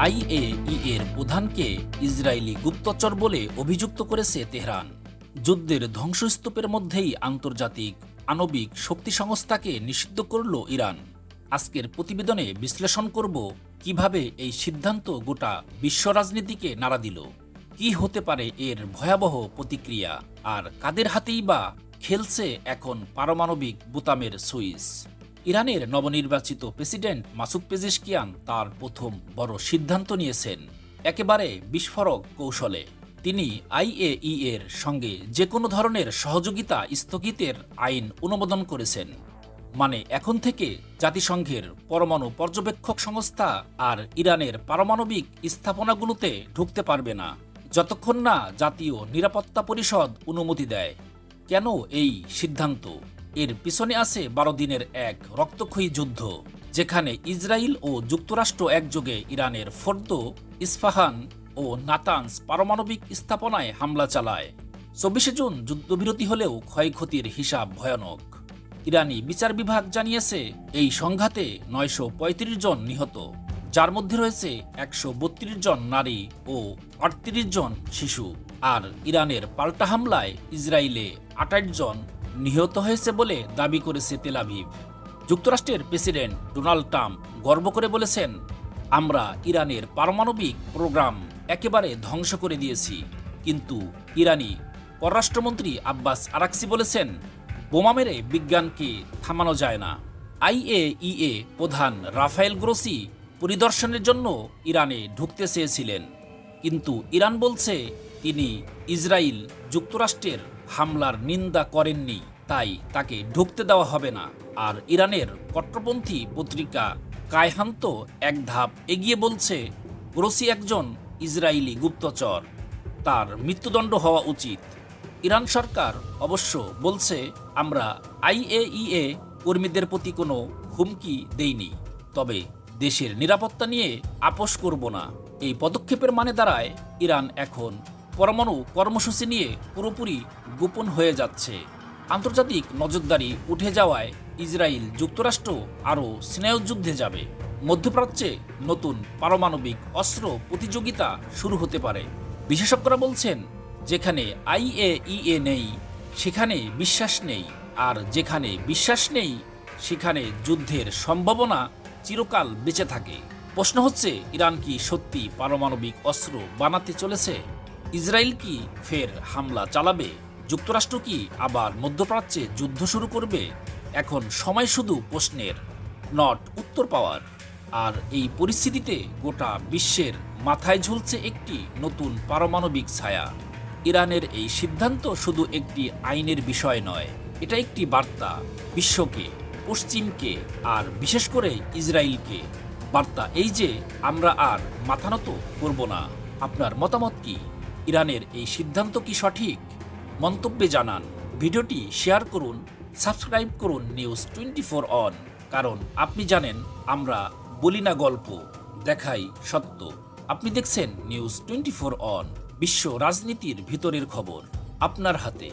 IAEA এর প্রধানকে Israeli গুপ্তচর বলে অভিযুক্ত করেছে তেহরান। যুদ্ধের ধ্বংসস্তূপের মধ্যেই আন্তর্জাতিক আণবিক শক্তি সংস্থাকে নিষিদ্ধ করল ইরান। আজকের প্রতিবেদনে বিশ্লেষণ করব কিভাবে এই সিদ্ধান্ত গোটা বিশ্ব রাজনীতিকে নাড়া দিল, কি হতে পারে এর ভয়াবহ প্রতিক্রিয়া, আর কাদের হাতেই বা খেলছে এখন পারমাণবিক বোতামের সুইচ। ইরানের নবনির্বাচিত প্রেসিডেন্ট মাসুদ পেজেশকিয়ান তার প্রথম বড় সিদ্ধান্ত নিয়েছেন একেবারে বিস্ফোরক কৌশলে। তিনি আইএইএ এর সঙ্গে যে কোনো ধরনের সহযোগিতা স্থগিতের আইন অনুমোদন করেছেন। মানে এখন থেকে জাতিসংঘের পরমাণু পর্যবেক্ষক সংস্থা আর ইরানের পারমাণবিক স্থাপনাগুলোতে ঢুকতে পারবে না যতক্ষণ না জাতীয় নিরাপত্তা পরিষদ অনুমতি দেয়। কেন এই সিদ্ধান্ত? এর পিছনে আছে 12 দিনের এক রক্তক্ষয়ী যুদ্ধ, যেখানে ইসরায়েল ও যুক্তরাষ্ট্র একযোগে ইরানের ফোর্দো, ইস্পাহান ও নাতানস পারমাণবিক স্থাপনায় হামলা চালায়। 24 জুন যুদ্ধবিরতি হলেও ক্ষয়ক্ষতির হিসাব ভয়ানক। ইরানি বিচার বিভাগ জানিয়েছে এই সংঘাতে 935 জন নিহত, যার মধ্যে রয়েছে 132 জন নারী ও 38 জন শিশু। আর ইরানের পাল্টা হামলায় ইসরায়েলে 28 জন নিহত হয়েছে বলে দাবি করেছে তেল আভিভ। যুক্তরাষ্ট্রের প্রেসিডেন্ট ডোনাল্ড ট্রাম্প গর্ব করে বলেছেন, আমরা ইরানের পারমাণবিক প্রোগ্রাম একেবারে ধ্বংস করে দিয়েছি। কিন্তু ইরানি পররাষ্ট্রমন্ত্রী আব্বাস আরাকচি বলেছেন, বোমা মেরে বিজ্ঞানকে থামানো যায় না। আইএইএ প্রধান রাফায়েল গ্রোসি পরিদর্শনের জন্য ইরানে ঢুকতে চেয়েছিলেন, কিন্তু ইরান বলছে তিনি ইসরায়েল যুক্তরাষ্ট্রের হামলার নিন্দা করেননি, তাই তাকে ঢুকতে দেওয়া হবে না। আর ইরানের কট্টরপন্থী পত্রিকা কায়হান্ত এক ধাপ এগিয়ে বলছে, গ্রোসি একজন ইসরায়েলি গুপ্তচর, তার মৃত্যুদণ্ড হওয়া উচিত। ইরান সরকার অবশ্য বলছে, আমরা আইএইএ কর্মীদের প্রতি কোনো হুমকি দেইনি, তবে দেশের নিরাপত্তা নিয়ে আপোষ করব না। এই পদক্ষেপের মানে দাঁড়ায় ইরান এখন পরমাণু কর্মসূচি নিয়ে পুরোপুরি গোপন হয়ে যাচ্ছে। আন্তর্জাতিক নজরদারি উঠে যাওয়ায় ইসরায়েল যুক্তরাষ্ট্র আরও স্নায়ুযুদ্ধে যাবে। মধ্যপ্রাচ্যে নতুন পারমাণবিক অস্ত্র প্রতিযোগিতা শুরু হতে পারে। বিশেষজ্ঞরা বলছেন, যেখানে আইএইএ নেই সেখানে বিশ্বাস নেই, আর যেখানে বিশ্বাস নেই সেখানে যুদ্ধের সম্ভাবনা চিরকাল বেঁচে থাকে। প্রশ্ন হচ্ছে, ইরান কি সত্যি পারমাণবিক অস্ত্র বানাতে চলেছে? ইসরায়েল কি ফের হামলা চালাবে? যুক্তরাষ্ট্র কি আবার মধ্যপ্রাচ্যে যুদ্ধ শুরু করবে? এখন সময় শুধু প্রশ্নের, নট উত্তর পাওয়ার। আর এই পরিস্থিতিতে গোটা বিশ্বের মাথায় ঝুলছে একটি নতুন পারমাণবিক ছায়া। ইরানের এই সিদ্ধান্ত শুধু একটি আইনের বিষয় নয়, এটা একটি বার্তা বিশ্বকে, পশ্চিমকে, আর বিশেষ করে ইসরায়েলকে। বার্তা এই যে, আমরা আর মাথা নত করব না। আপনার মতামত কি? ইরানের এই সিদ্ধান্ত কি সঠিক? মন্তব্যে জানান। ভিডিওটি শেয়ার করুন, সাবস্ক্রাইব করুন নিউজ 24 অন, কারণ আপনি জানেন আমরা বলি না গল্প, দেখাই সত্য। আপনি দেখছেন নিউজ 24 অন, বিশ্ব রাজনীতির ভিতরের খবর আপনার হাতে।